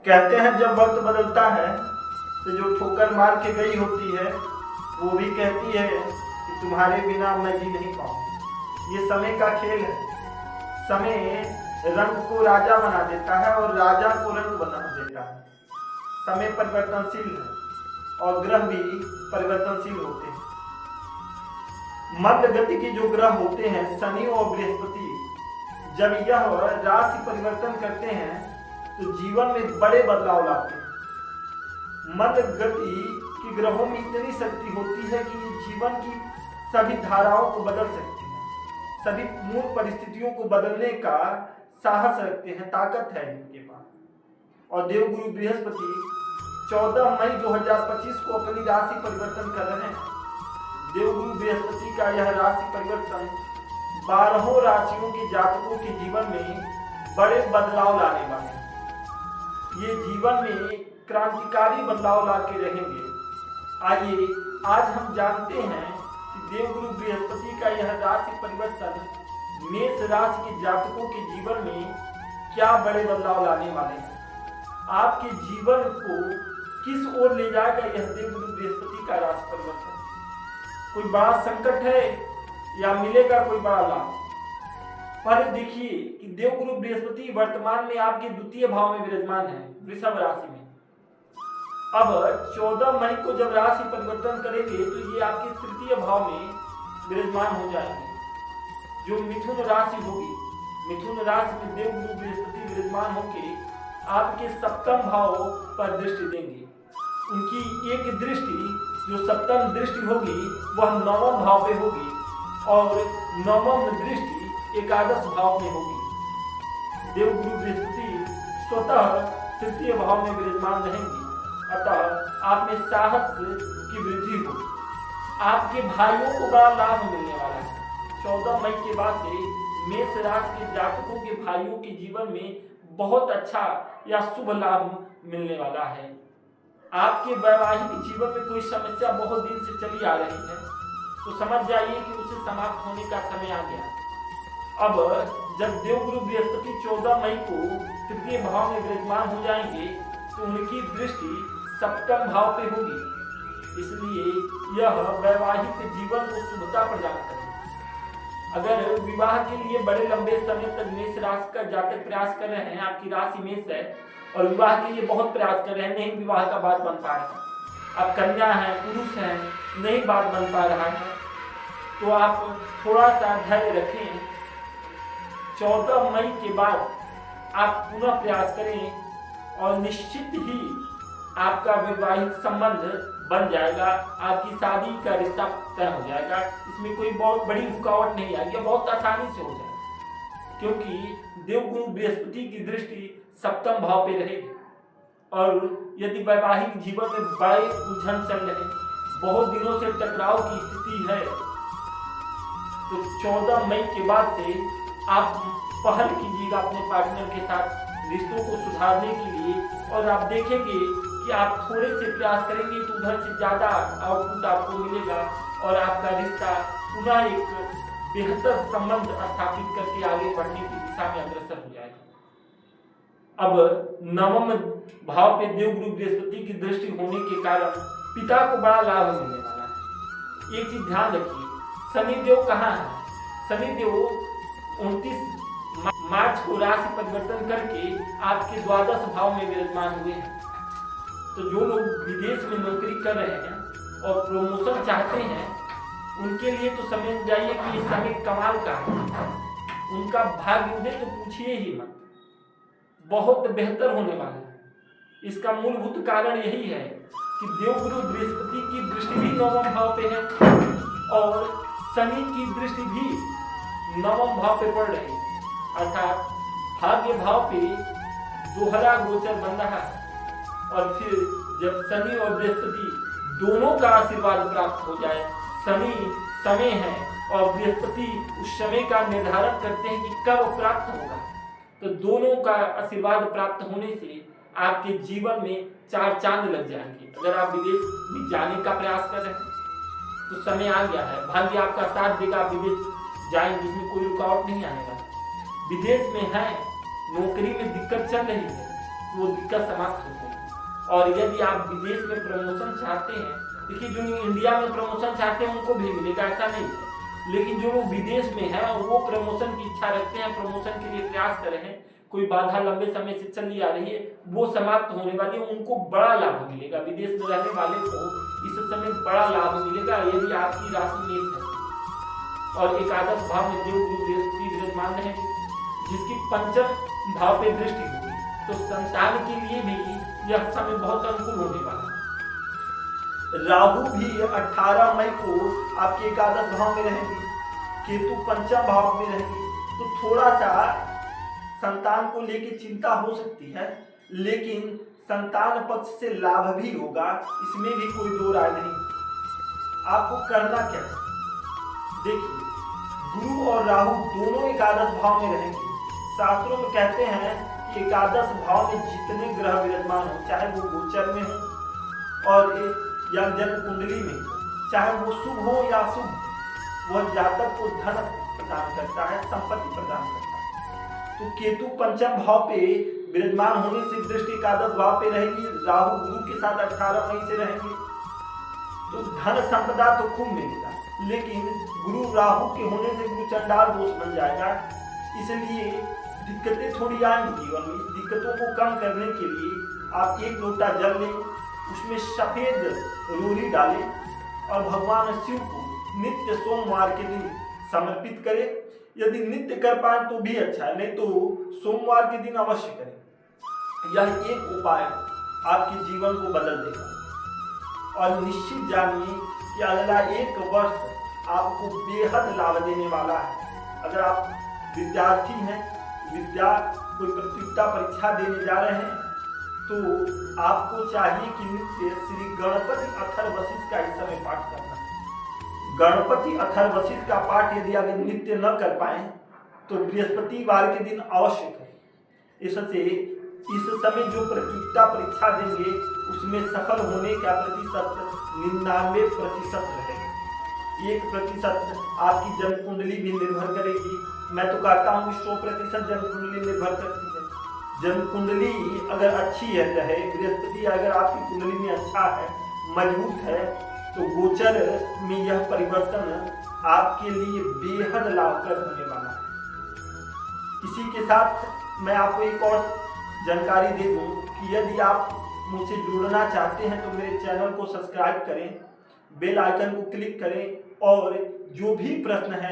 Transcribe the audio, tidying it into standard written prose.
कहते हैं जब वक्त बदलता है तो जो ठोकर मार के गई होती है वो भी कहती है कि तुम्हारे बिना मैं जी नहीं पाऊँ। ये समय का खेल है। समय रंग को राजा बना देता है और राजा को रंग बना देता है। समय परिवर्तनशील है और ग्रह भी परिवर्तनशील होते हैं। मंद गति के जो ग्रह होते हैं शनि और बृहस्पति, जब यह राशि परिवर्तन करते हैं तो जीवन में बड़े बदलाव लाते हैं। मंद गति के ग्रहों में इतनी शक्ति होती है कि ये जीवन की सभी धाराओं को बदल सकते हैं, सभी मूल परिस्थितियों को बदलने का साहस रखते हैं, ताकत है इनके पास। और देवगुरु बृहस्पति 14 मई 2025 को अपनी राशि परिवर्तन कर रहे हैं। देवगुरु बृहस्पति का यह राशि परिवर्तन 12 राशियों के जातकों के जीवन में बड़े बदलाव लाने वाले हैं। ये जीवन में क्रांतिकारी बदलाव ला के रहेंगे। आइए आज हम जानते हैं कि देवगुरु बृहस्पति का यह राशि परिवर्तन मेष राशि के जातकों के जीवन में क्या बड़े बदलाव लाने वाले हैं। आपके जीवन को किस ओर ले जाएगा यह देवगुरु बृहस्पति का राशि परिवर्तन। कोई बड़ा संकट है या मिलेगा कोई बड़ा लाभ। पर देखिए कि देवगुरु बृहस्पति वर्तमान में आपके द्वितीय भाव में विराजमान है, वृषभ राशि में। अब 14 मई को जब राशि परिवर्तन करेंगे तो ये आपके तृतीय भाव में विराजमान हो जाएंगे, जो मिथुन राशि होगी। मिथुन राशि में देवगुरु बृहस्पति विराजमान होकर आपके सप्तम भाव पर दृष्टि देंगे। उनकी एक दृष्टि जो सप्तम दृष्टि होगी वह नवम भाव पे होगी और नवम दृष्टि एकादश भाव में होगी। देवगुरु बृहस्पति स्वतः तृतीय भाव में विराजमान रहेंगे, अतः आप में साहस की वृद्धि होगी। आपके भाइयों को बड़ा लाभ मिलने वाला है। 14 मई के बाद से मेष राशि के जातकों के भाइयों के जीवन में बहुत अच्छा या शुभ लाभ मिलने वाला है। आपके वैवाहिक जीवन में कोई समस्या बहुत दिन से चली आ रही है तो समझ जाइए कि उसे समाप्त होने का समय आ गया। अब जब देवगुरु बृहस्पति 14 मई को तृतीय भाव में विराजमान हो जाएंगे तो उनकी दृष्टि सप्तम भाव पे होगी, इसलिए यह वैवाहिक जीवन को शुभता प्रदान करेगा। अगर विवाह के लिए बड़े लंबे समय तक मेष राशि का जातक प्रयास कर रहे हैं, आपकी राशि मेष है और विवाह के लिए बहुत प्रयास कर रहे हैं, नहीं विवाह का बात बन पा रहा है, अब कन्या है, पुरुष है, नहीं बात बन पा रहा है, तो आप थोड़ा सा धैर्य रखें। 14 मई के बाद आप पुनः प्रयास करें और निश्चित ही आपका वैवाहिक संबंध बन जाएगा, आपकी शादी का रिश्ता तय हो जाएगा। इसमें कोई बहुत बड़ी रुकावट नहीं आएगी, बहुत आसानी से हो जाएगा, क्योंकि देवगुरु बृहस्पति की दृष्टि सप्तम भाव पे रहेगी। और यदि वैवाहिक जीवन में बड़े उलझन चल रहे, बहुत दिनों से टकराव की स्थिति है, तो 14 मई के बाद से आप पहल कीजिएगा अपने पार्टनर के साथ रिश्तों को सुधारने के लिए, और आप देखेंगे कि आप थोड़े से प्रयास करेंगे तो उधर से ज़्यादा आउटपुट आपको मिलेगा और आपका रिश्ता पुनः एक बेहतर संबंध स्थापित करके आगे बढ़ने की दिशा में अग्रसर हो जाएगा। अब नवम भाव पे देवगुरु बृहस्पति की दृष्टि होने के कारण पिता को बड़ा लाभ मिलने वाला है। एक चीज ध्यान रखिए, शनिदेव कहाँ है? शनिदेव 29 मार्च को राशि परिवर्तन करके आपके द्वादश भाव में विराजमान हुए हैं। तो जो लोग विदेश में नौकरी कर रहे हैं और प्रमोशन चाहते हैं, उनके लिए तो समझ जाइए कि ये समय कमाल का है। उनका भाग्योदय तो पूछिए ही मत, बहुत बेहतर होने वाला है। इसका मूलभूत कारण यही है कि देवगुरु बृहस्पति की दृष्टि भी नवम भाव पे है और शनि की दृष्टि भी नवम भाव पे पड़ रही है, अर्थात भाग्य भाव पे दोहरा गोचर बन रहा है। और फिर जब शनि और बृहस्पति दोनों का आशीर्वाद प्राप्त हो जाए, शनि समय है और बृहस्पति उस समय का निर्धारण करते हैं कि कब प्राप्त होगा, तो दोनों का आशीर्वाद प्राप्त होने से आपके जीवन में 4 चांद लग जाएंगे। अगर आप विदेश में जाने का प्रयास कर रहे हैं तो समय आ गया है, भाग्य आपका साथ देगा, विदेश जाएंगे, इसमें कोई रुकावट नहीं आएगा। विदेश में है, नौकरी में दिक्कत चल रही है वो दिक्कत समाप्त हो जाएगी। और यदि आप विदेश में प्रमोशन चाहते हैं, देखिए जो इंडिया में प्रमोशन चाहते हैं उनको भी मिलेगा, ऐसा नहीं है, लेकिन जो लोग विदेश में हैं और वो प्रमोशन की इच्छा रखते हैं, प्रमोशन के लिए प्रयास कर रहे हैं, कोई बाधा लंबे समय से चली आ रही है, वो समाप्त होने वाली है, उनको बड़ा लाभ मिलेगा। विदेश में रहने वाले को इस समय बड़ा लाभ मिलेगा यदि आपकी राशि मेष है और एकादश भाव में देव गुरु बृहस्पति विराजमान रहेंगे, जिसकी पंचम भाव पे दृष्टि होगी, तो संतान के लिए भी यह समय बहुत अनुकूल होने वाला है। राहु भी 18 मई को आपके एकादश भाव में रहेंगे, केतु पंचम भाव में रहेंगे, तो थोड़ा सा संतान को लेकर चिंता हो सकती है, लेकिन संतान पक्ष से लाभ भी होगा, इसमें भी कोई दो राय नहीं। आपको करना क्या है, देखिए गुरु और राहु दोनों एकादश भाव में रहेंगे। शास्त्रों में कहते हैं कि एकादश भाव में जितने ग्रह विराजमान हो, चाहे वो गोचर में हो और या जन्म कुंडली में, चाहे वो शुभ हो या अशुभ, वह जातक को धन प्रदान करता है, संपत्ति प्रदान करता है। तो केतु पंचम भाव पे विराजमान होने से दृष्टि एकादश भाव पे रहेगी, राहु गुरु के साथ 18 मई से रहेंगे, तो धन संपदा तो खूब मिलेगा, लेकिन गुरु राहु के होने से गुरु चंडाल दोष बन जाएगा, इसलिए दिक्कतें थोड़ी आएंगी जीवन में। इस दिक्कतों को कम करने के लिए आप 1 लोटा जल लें, उसमें सफेद रोरी डालें और भगवान शिव को नित्य सोमवार के दिन समर्पित करें। यदि नित्य कर पाए तो भी अच्छा है, नहीं तो सोमवार के दिन अवश्य करें। यह एक उपाय आपके जीवन को बदल देगा और निश्चित जानिए कि अगला 1 वर्ष आपको बेहद लाभ देने वाला है। अगर आप विद्यार्थी हैं, कोई प्रतियोगिता परीक्षा देने जा रहे हैं, तो आपको चाहिए कि नित्य श्री गणपति अथर्वशीष का इस समय पाठ करना। गणपति अथर्वशीष का पाठ यदि अगर नित्य न कर पाए तो बृहस्पतिवार के दिन अवश्य करें। इससे इस समय जो प्रतियोगिता परीक्षा देंगे उसमें सफल होने का प्रतिशत 99% रहेगा। 1% आपकी जन्म कुंडली भी निर्भर करेगी। मैं तो कहता हूँ 100% जन्म कुंडली निर्भर करती है। जन्म कुंडली अगर अच्छी है रहे, बृहस्पति अगर आपकी कुंडली में अच्छा है, मजबूत है, तो गोचर में यह परिवर्तन आपके लिए बेहद लाभप्रद होने वाला है। इसी के साथ मैं आपको एक और जानकारी दे दूं कि यदि आप मुझसे जुड़ना चाहते हैं तो मेरे चैनल को सब्सक्राइब करें, बेल आइकन को क्लिक करें और जो भी प्रश्न है